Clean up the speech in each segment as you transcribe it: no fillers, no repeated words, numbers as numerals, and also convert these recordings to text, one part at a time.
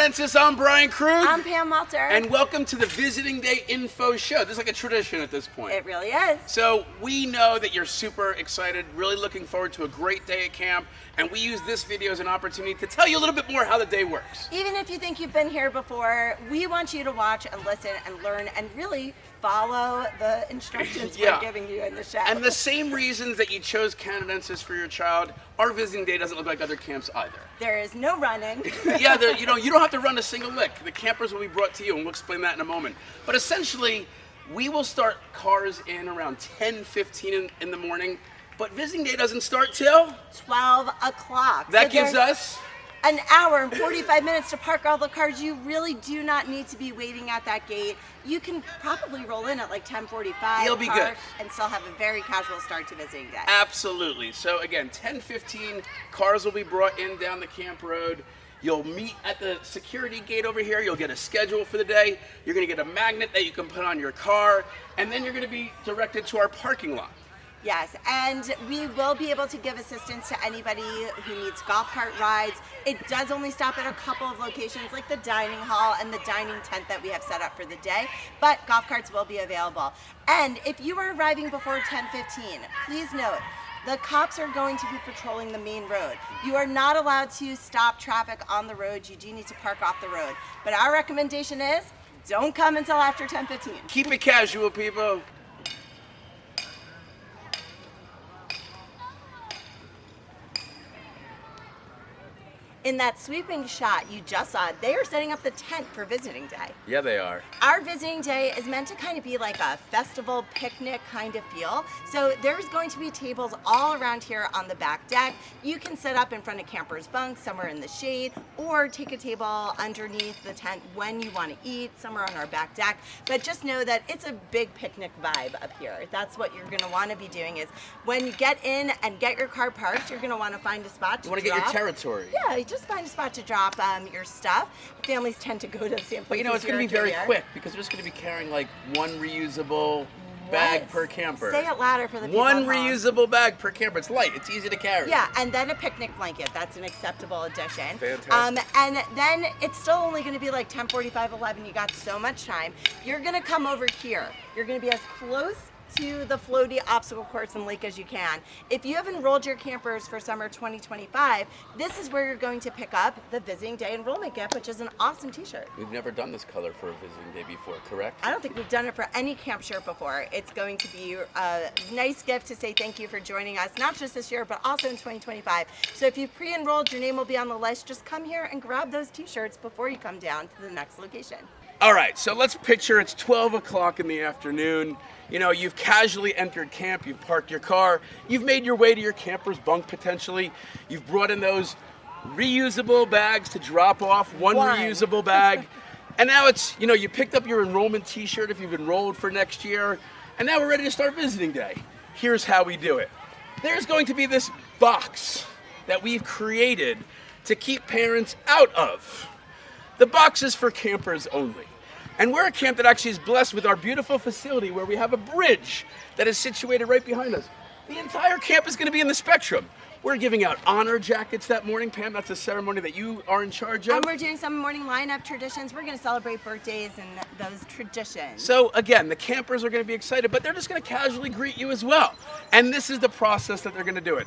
Canadensis, I'm Brian Krug. I'm Pam Walter. And welcome to the Visiting Day Info Show. This is like a tradition at this point. It really is. So we know that you're super excited, really looking forward to a great day at camp, and we use this video as an opportunity to tell you a little bit more how the day works. Even if you think you've been here before, we want you to watch and listen and learn and really follow the instructions we're giving you in the show. And the same reasons that you chose Canadensis for your child, our Visiting Day doesn't look like other camps either. There is no running. Yeah, you don't have to run a single lick. The campers will be brought to you, and we'll explain that in a moment. But essentially, we will start cars in around 10:15 in the morning, but Visiting Day doesn't start till 12 o'clock. That gives us an hour and 45 minutes to park all the cars. You really do not need to be waiting at that gate. You can probably roll in at like 10:45. You'll be good. And still have a very casual start to Visiting Day. Absolutely. So again, 10:15, cars will be brought in down the camp road. You'll meet at the security gate over here. You'll get a schedule for the day. You're going to get a magnet that you can put on your car, and then you're going to be directed to our parking lot. Yes, and we will be able to give assistance to anybody who needs golf cart rides. It does only stop at a couple of locations like the dining hall and the dining tent that we have set up for the day, but golf carts will be available. And if you are arriving before 10:15, please note, the cops are going to be patrolling the main road. You are not allowed to stop traffic on the road. You do need to park off the road. But our recommendation is, don't come until after 10:15. Keep it casual, people. In that sweeping shot you just saw, they are setting up the tent for Visiting Day. Yeah, they are. Our Visiting Day is meant to kind of be like a festival picnic kind of feel. So there's going to be tables all around here on the back deck. You can set up in front of campers' bunks, somewhere in the shade, or take a table underneath the tent when you want to eat, somewhere on our back deck. But just know that it's a big picnic vibe up here. That's what you're going to want to be doing is when you get in and get your car parked, you're going to want to find a spot to You want to get your territory. Yeah, just find a spot to drop your stuff. Families tend to go to the same place. But you know, it's going to be very quick because we're just going to be carrying like one reusable bag per camper. Say it louder for the people One at home. reusable bag per camper. It's light. It's easy to carry. Yeah, and then a picnic blanket. That's an acceptable addition. Fantastic. And then it's still only going to be like 10:45, 11. You got so much time. You're going to come over here. You're going to be as close to the floaty obstacle course and lake as you can. If you have enrolled your campers for summer 2025, this is where you're going to pick up the Visiting Day enrollment gift, which is an awesome t-shirt. We've never done this color for a Visiting Day before, correct? I don't think we've done it for any camp shirt before. It's going to be a nice gift to say thank you for joining us, not just this year, but also in 2025. So if you've pre-enrolled, your name will be on the list. Just come here and grab those t-shirts before you come down to the next location. All right, so let's picture it's 12 o'clock in the afternoon. You know, you've casually entered camp, you've parked your car, you've made your way to your camper's bunk potentially. You've brought in those reusable bags to drop off, one reusable bag. And now it's, you know, you picked up your enrollment t-shirt if you've enrolled for next year, and now we're ready to start Visiting Day. Here's how we do it. There's going to be this box that we've created to keep parents out of. The box is for campers only. And we're a camp that actually is blessed with our beautiful facility where we have a bridge that is situated right behind us. The entire camp is going to be in the spectrum. We're giving out honor jackets that morning. Pam, that's a ceremony that you are in charge of. And we're doing some morning lineup traditions. We're going to celebrate birthdays and those traditions. So again, the campers are going to be excited, but they're just going to casually greet you as well. And this is the process that they're going to do it.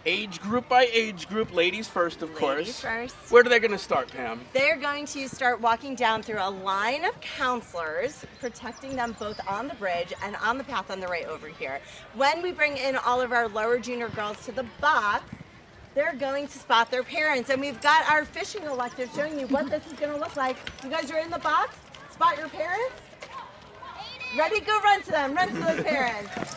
Age group by age group, ladies first, of course. Ladies first. Where are they going to start, Pam? They're going to start walking down through a line of counselors, protecting them both on the bridge and on the path on the right over here. When we bring in all of our lower junior girls to the box, they're going to spot their parents. And we've got our fishing elective showing you what this is going to look like. You guys are in the box. Spot your parents. Ready? Go run to them. Run to those parents.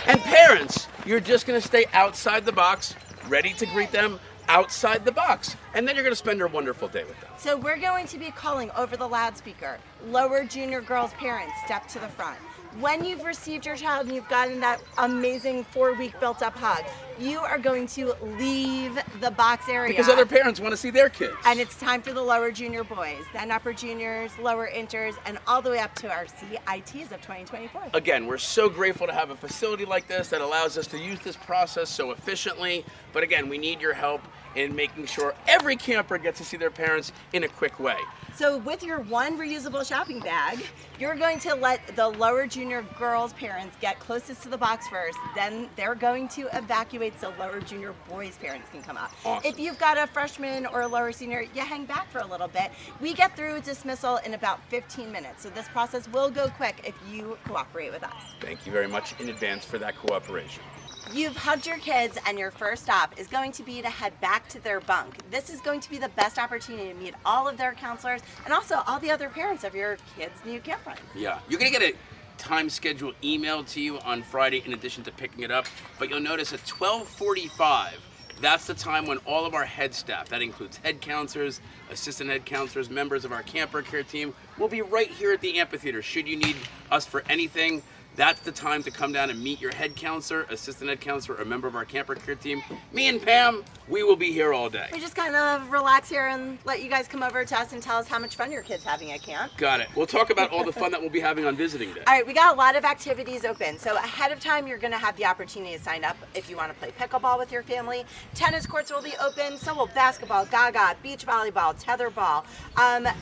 And parents, you're just going to stay outside the box, ready to greet them outside the box. And then you're going to spend a wonderful day with them. So we're going to be calling over the loudspeaker. Lower junior girls' parents, step to the front. When you've received your child and you've gotten that amazing 4-week built-up hug, you are going to leave the box area. Because other parents want to see their kids. And it's time for the lower junior boys, then upper juniors, lower inters, and all the way up to our CITs of 2024. Again, we're so grateful to have a facility like this that allows us to use this process so efficiently. But again, we need your help. in making sure every camper gets to see their parents in a quick way. So with your one reusable shopping bag, you're going to let the lower junior girls' parents get closest to the box first. Then they're going to evacuate so lower junior boys' parents can come out. Awesome. If you've got a freshman or a lower senior, you hang back for a little bit. We get through dismissal in about 15 minutes. So this process will go quick if you cooperate with us. Thank you very much in advance for that cooperation. You've hugged your kids, and your first stop is going to be to head back to their bunk. This is going to be the best opportunity to meet all of their counselors and also all the other parents of your kids' new camp friends. Yeah, you're gonna get a time schedule emailed to you on Friday in addition to picking it up, but you'll notice at 12:45, that's the time when all of our head staff, that includes head counselors, assistant head counselors, members of our camper care team, will be right here at the amphitheater. Should you need us for anything, that's the time to come down and meet your head counselor, assistant head counselor, or member of our camper care team. Me and Pam, we will be here all day. We just kind of relax here and let you guys come over to us and tell us how much fun your kid's having at camp. Got it. We'll talk about all the fun that we'll be having on visiting day. All right, we got a lot of activities open. So ahead of time, you're going to have the opportunity to sign up if you want to play pickleball with your family. Tennis courts will be open. So will basketball, gaga, beach volleyball, tetherball.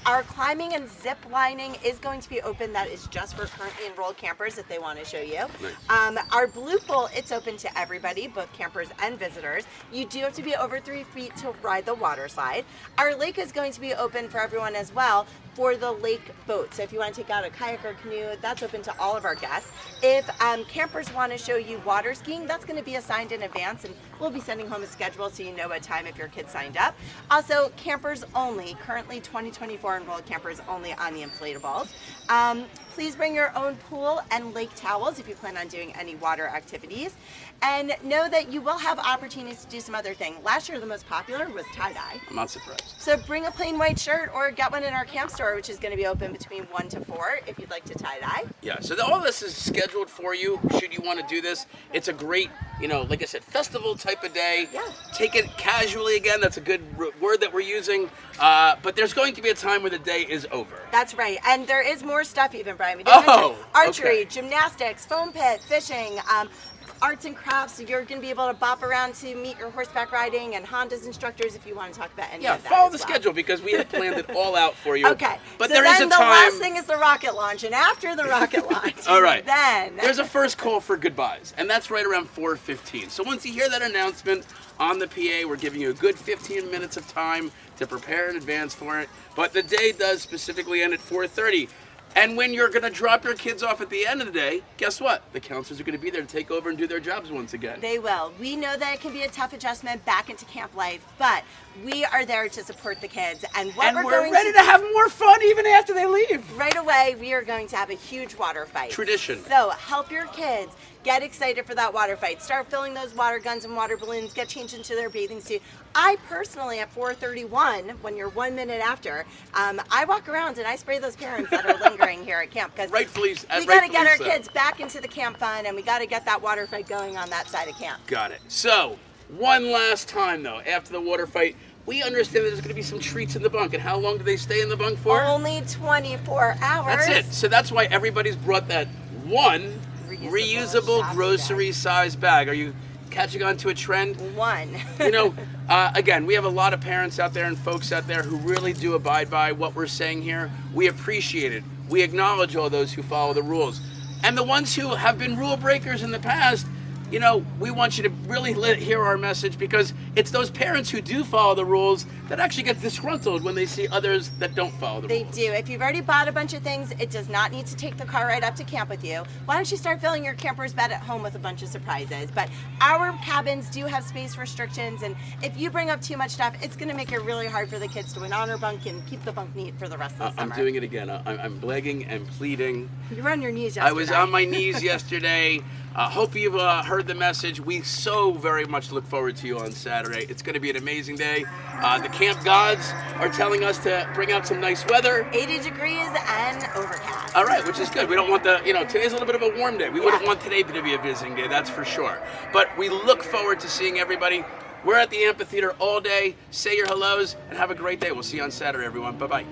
Our climbing and zip lining is going to be open. That is just for currently enrolled campers if they want to show you. Nice. Our blue pool, it's open to everybody, both campers and visitors. You do have to be over 3 feet to ride the water slide. Our lake is going to be open for everyone as well for the lake boat. So if you want to take out a kayak or canoe, that's open to all of our guests. If campers want to show you water skiing, that's going to be assigned in advance, and we'll be sending home a schedule so you know what time if your kid signed up. Also, campers only, currently 2024 enrolled campers only on the inflatables. Please bring your own pool and lake towels if you plan on doing any water activities. And know that you will have opportunities to do some other things. Last year, the most popular was tie-dye. I'm not surprised. So bring a plain white shirt or get one in our camp store, which is going to be open between 1 to 4 if you'd like to tie-dye. Yeah, so all this is scheduled for you should you want to do this. It's a great, like I said, festival type of day. Yeah. Take it casually again. That's a good word that we're using. But there's going to be a time where the day is over. That's right. And there is more stuff even, Brian. We Oh, mention archery, okay. gymnastics, foam pit, fishing, arts and crafts. You're going to be able to bop around to meet your horseback riding and Honda's instructors if you want to talk about any Yeah, of that. follow as the well. schedule because we have planned it all out for you. Okay. But so there then is a the time. last thing is the rocket launch, and after the rocket launch, All right. then There's a first call for goodbyes, and that's right around 4:15. So once you hear that announcement on the PA, we're giving you a good 15 minutes of time to prepare in advance for it. But the day does specifically end at 4:30. And when you're going to drop your kids off at the end of the day, guess what? The counselors are going to be there to take over and do their jobs once again. They will. We know that it can be a tough adjustment back into camp life, but we are there to support the kids. And what And we're we're going ready to have more fun even after they leave. right away, we are going to have a huge water fight. Tradition. So help your kids get excited for that water fight. Start filling those water guns and water balloons. Get changed into their bathing suit. I personally, at 4:31, when you're 1 minute after, I walk around and I spray those parents that are lingering here at camp because Rightfully, we got to get our so. kids back into the camp fun, and we got to get that water fight going on that side of camp. Got it. So, one last time though, after the water fight, we understand that there's going to be some treats in the bunk. And how long do they stay in the bunk for? Only 24 hours. That's it. So that's why everybody's brought that one reusable shopping grocery size bag. Are you catching on to a trend? One. Again, we have a lot of parents out there and folks out there who really do abide by what we're saying here. We appreciate it. We acknowledge all those who follow the rules. And the ones who have been rule breakers in the past, we want you to really hear our message because it's those parents who do follow the rules that actually get disgruntled when they see others that don't follow the They rules. do. If you've already bought a bunch of things, it does not need to take the car right up to camp with you. Why don't you start filling your camper's bed at home with a bunch of surprises? But our cabins do have space restrictions, and if you bring up too much stuff, it's going to make it really hard for the kids to win honor bunk and keep the bunk neat for the rest of the I'm summer. doing it again. I'm begging and pleading. You were on your knees yesterday. I was on my knees yesterday. Hope you've heard the message. We so very much look forward to you on Saturday. It's going to be an amazing day. The camp gods are telling us to bring out some nice weather. 80 degrees and overcast. All right, which is good. We don't want today's a little bit of a warm day. We wouldn't want today to be a visiting day, that's for sure. But we look forward to seeing everybody. We're at the amphitheater all day. Say your hellos and have a great day. We'll see you on Saturday, everyone. Bye-bye.